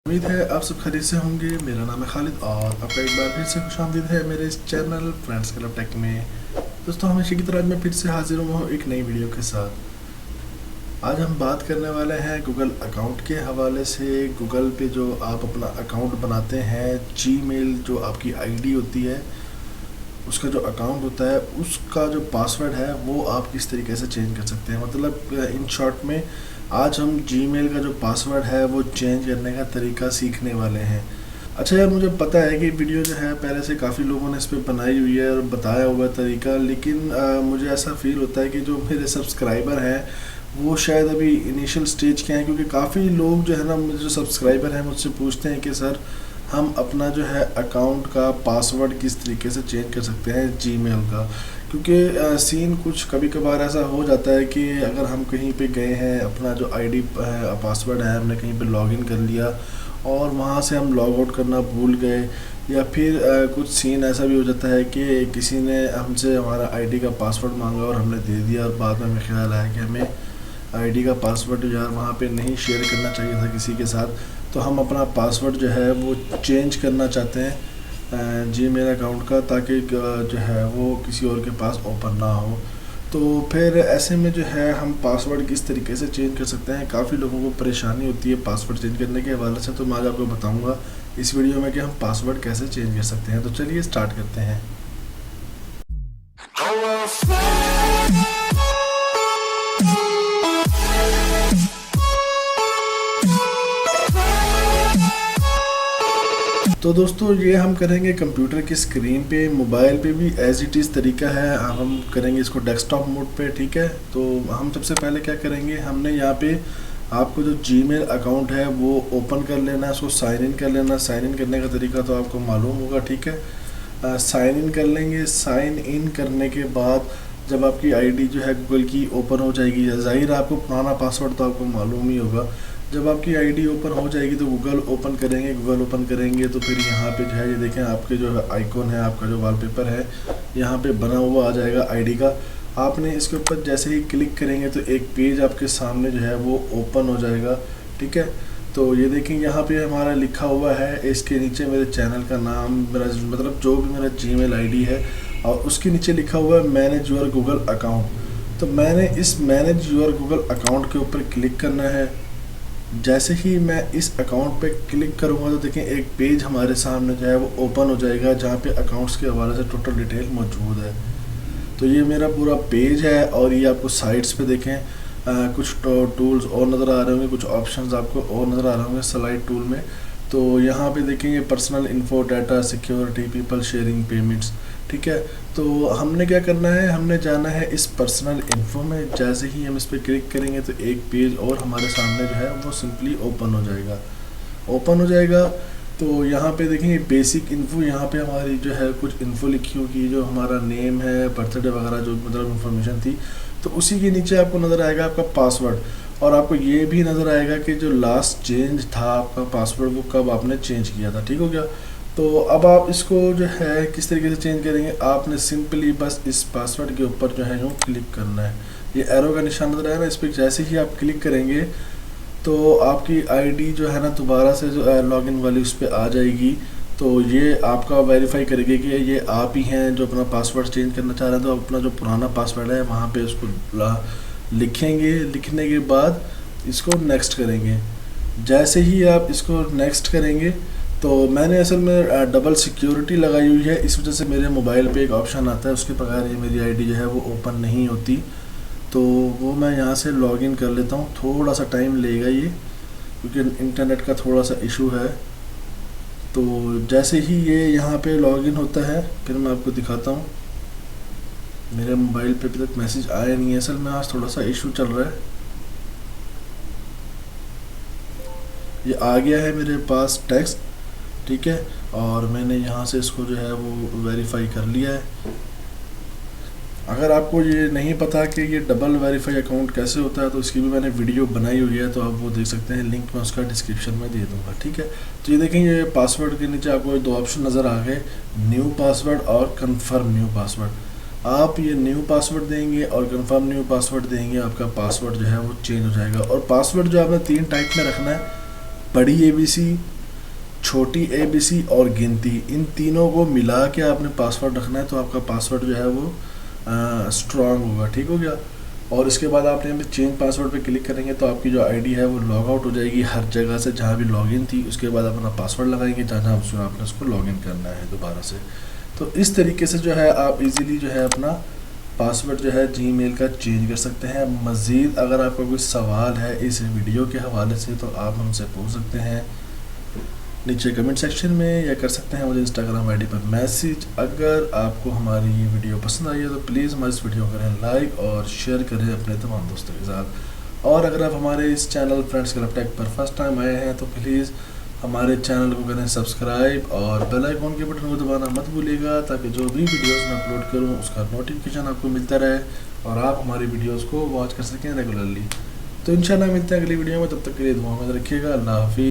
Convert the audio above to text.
उम्मीद है आप सब खैरियत से होंगे। मेरा नाम है खालिद और आपका एक बार फिर से खुशामदीद है मेरे इस चैनल फ्रेंड्स क्लब टेक में। दोस्तों, हमेशा की तरह आज मैं फिर से हाजिर हुआ हूँ एक नई वीडियो के साथ। आज हम बात करने वाले हैं गूगल अकाउंट के हवाले से। गूगल पे जो आप अपना अकाउंट बनाते हैं, जीमेल जो आपकी आईडी होती है, उसका जो अकाउंट होता है, उसका जो पासवर्ड है वो आप किस तरीके से चेंज कर सकते हैं। मतलब इन शॉर्ट में आज हम जीमेल का जो पासवर्ड है वो चेंज करने का तरीका सीखने वाले हैं। अच्छा यार, मुझे पता है कि वीडियो जो है पहले से काफ़ी लोगों ने इस पर बनाई हुई है और बताया हुआ तरीका, लेकिन मुझे ऐसा फील होता है कि जो मेरे सब्सक्राइबर हैं वो शायद अभी इनिशियल स्टेज के हैं, क्योंकि काफ़ी लोग जो है ना, मुझे जो सब्सक्राइबर हैं मुझसे पूछते हैं कि सर हम अपना जो है अकाउंट का पासवर्ड किस तरीके से चेंज कर सकते हैं जीमेल का। क्योंकि सीन कुछ कभी कभार ऐसा हो जाता है कि अगर हम कहीं पे गए हैं, अपना जो आईडी पासवर्ड है हमने कहीं पे लॉगिन कर लिया और वहाँ से हम लॉग आउट करना भूल गए, या फिर कुछ सीन ऐसा भी हो जाता है कि किसी ने हमसे हमारा आईडी का पासवर्ड मांगा और हमने दे दिया और बाद में हमें ख्याल आया कि हमें आईडी का पासवर्ड यार वहाँ पे नहीं शेयर करना चाहिए था किसी के साथ, तो हम अपना पासवर्ड जो है वो चेंज करना चाहते हैं जीमेल अकाउंट का, ताकि जो है वो किसी और के पास ओपन ना हो। तो फिर ऐसे में जो है हम पासवर्ड किस तरीके से चेंज कर सकते हैं। काफ़ी लोगों को परेशानी होती है पासवर्ड चेंज करने के हवाले से, तो मैं आज आपको बताऊंगा इस वीडियो में कि हम पासवर्ड कैसे चेंज कर सकते हैं। तो चलिए स्टार्ट करते हैं। तो दोस्तों, ये हम करेंगे कंप्यूटर की स्क्रीन पे। मोबाइल पे भी एज इट इज़ तरीका है, हम करेंगे इसको डेस्कटॉप मोड पे, ठीक है। तो हम सबसे पहले क्या करेंगे, हमने यहाँ पे आपको जो जीमेल अकाउंट है वो ओपन कर लेना है, उसको साइन इन कर लेना। साइन इन करने का तरीका तो आपको मालूम होगा, ठीक है। साइन इन कर लेंगे। साइन इन करने के बाद जब आपकी आईडी जो है गूगल की ओपन हो जाएगी, ज़ाहिर आपको पुराना पासवर्ड तो आपको मालूम ही होगा। जब आपकी आईडी ओपन हो जाएगी तो गूगल ओपन करेंगे। गूगल ओपन करेंगे तो फिर यहाँ पे जो है, ये देखें आपके जो है आइकॉन है, आपका जो वॉलपेपर है यहाँ पे बना हुआ आ जाएगा आईडी का। आपने इसके ऊपर जैसे ही क्लिक करेंगे तो एक पेज आपके सामने जो है वो ओपन हो जाएगा, ठीक है। तो ये देखें यहाँ पे हमारा लिखा हुआ है, इसके नीचे मेरे चैनल का नाम, मेरा मतलब जो भी मेरा जीमेल आईडी है, और उसके नीचे लिखा हुआ है मैनेज योर गूगल अकाउंट। तो मैंने इस मैनेज योर गूगल अकाउंट के ऊपर क्लिक करना है। जैसे ही मैं इस अकाउंट पे क्लिक करूँगा तो देखें एक पेज हमारे सामने जो है वो ओपन हो जाएगा, जहाँ पे अकाउंट्स के हवाले से टोटल डिटेल मौजूद है। तो ये मेरा पूरा पेज है और ये आपको साइड्स पे देखें कुछ टूल्स और नज़र आ रहे होंगे, कुछ ऑप्शंस आपको और नज़र आ रहे होंगे स्लाइड टूल में। तो यहाँ पे देखेंगे personal info, data, security, people sharing, payments, ठीक है। तो हमने क्या करना है, हमने जाना है इस पर्सनल इन्फो में। जैसे ही हम इस पर क्लिक करेंगे तो एक पेज और हमारे सामने जो है वो सिंपली ओपन हो जाएगा। ओपन हो जाएगा तो यहाँ पे देखेंगे बेसिक इन्फो, यहाँ पे हमारी जो है कुछ इन्फो लिखी होगी, जो हमारा नेम है, बर्थडे वगैरह जो मतलब इन्फॉर्मेशन थी। तो उसी के नीचे आपको नज़र आएगा आपका पासवर्ड, और आपको ये भी नज़र आएगा कि जो लास्ट चेंज था आपका पासवर्ड वो कब आपने चेंज किया था, ठीक हो गया। तो अब आप इसको जो है किस तरीके से चेंज करेंगे, आपने सिंपली बस इस पासवर्ड के ऊपर जो है यूँ क्लिक करना है। ये एरो का निशान नज़र आया ना, इस पर जैसे ही आप क्लिक करेंगे तो आपकी आईडी जो है ना दोबारा से जो लॉगिन वाली उस पर आ जाएगी। तो ये आपका वेरीफाई करेगी कि ये आप ही हैं जो अपना पासवर्ड चेंज करना चाह रहे हैं। तो अपना जो पुराना पासवर्ड है वहाँ पे उसको लिखेंगे। लिखने के बाद इसको नेक्स्ट करेंगे। जैसे ही आप इसको नेक्स्ट करेंगे तो मैंने असल में डबल सिक्योरिटी लगाई हुई है, इस वजह से मेरे मोबाइल पे एक ऑप्शन आता है, उसके बगैर ये मेरी आईडी जो है वो ओपन नहीं होती। तो वो मैं यहाँ से लॉगिन कर लेता हूँ। थोड़ा सा टाइम लेगा ये, क्योंकि इंटरनेट का थोड़ा सा इशू है। तो जैसे ही ये यहाँ पे लॉगिन होता है फिर मैं आपको दिखाता हूँ। मेरे मोबाइल पे अभी तक मैसेज आया नहीं है, असल में आज थोड़ा सा इशू चल रहा है। ये आ गया है मेरे पास टेक्स्ट, ठीक है, और मैंने यहाँ से इसको जो है वो वेरीफाई कर लिया है। अगर आपको ये नहीं पता कि ये डबल वेरीफाई अकाउंट कैसे होता है तो इसकी भी मैंने वीडियो बनाई हुई है, तो आप वो देख सकते हैं, लिंक मैं उसका डिस्क्रिप्शन में दे दूँगा, ठीक है। तो ये देखें, ये पासवर्ड के नीचे आपको दो ऑप्शन नज़र आ गए, न्यू पासवर्ड और कन्फर्म न्यू पासवर्ड। आप ये न्यू पासवर्ड देंगे और कन्फर्म न्यू पासवर्ड देंगे, आपका पासवर्ड जो है वो चेंज हो जाएगा। और पासवर्ड जो आपने 3 टाइप में रखना है, बड़ी ABC, छोटी ABC और गिनती, इन तीनों को मिला के आपने पासवर्ड रखना है, तो आपका पासवर्ड जो है वो स्ट्रांग होगा। ठीक हो गया। और इसके बाद आप यहाँ पे चेंज पासवर्ड पे क्लिक करेंगे तो आपकी जो आईडी है वो लॉग आउट हो जाएगी हर जगह से जहाँ भी लॉगिन थी। उसके बाद अपना पासवर्ड लगाएंगे जहाँ जहाँ आपने उसको लॉगिन करना है दोबारा से। तो इस तरीके से जो है आप इजीली जो है अपना पासवर्ड जो है जीमेल का चेंज कर सकते हैं। मज़ीद अगर आपका कोई सवाल है इस वीडियो के हवाले से तो आप हमसे पूछ सकते हैं नीचे कमेंट सेक्शन में, या कर सकते हैं मुझे इंस्टाग्राम आईडी पर मैसेज। अगर आपको हमारी ये वीडियो पसंद आई है तो प्लीज़ हमारे इस वीडियो को करें लाइक और शेयर करें अपने तमाम दोस्तों के साथ। और अगर आप हमारे इस चैनल फ्रेंड्स क्लब टेक पर फर्स्ट टाइम आए हैं तो प्लीज़ हमारे चैनल को करें सब्सक्राइब और बेल आइकॉन के बटन को दबाना मत भूलिएगा, ताकि जो भी वीडियोस मैं अपलोड करूं उसका नोटिफिकेशन आपको मिलता रहे और आप हमारी वीडियोस को वॉच कर सकें रेगुलरली। तो इंशाल्लाह मिलते हैं अगली वीडियो में, तब तक के लिए दुआ में रखिएगा। अल्लाह हाफिज़।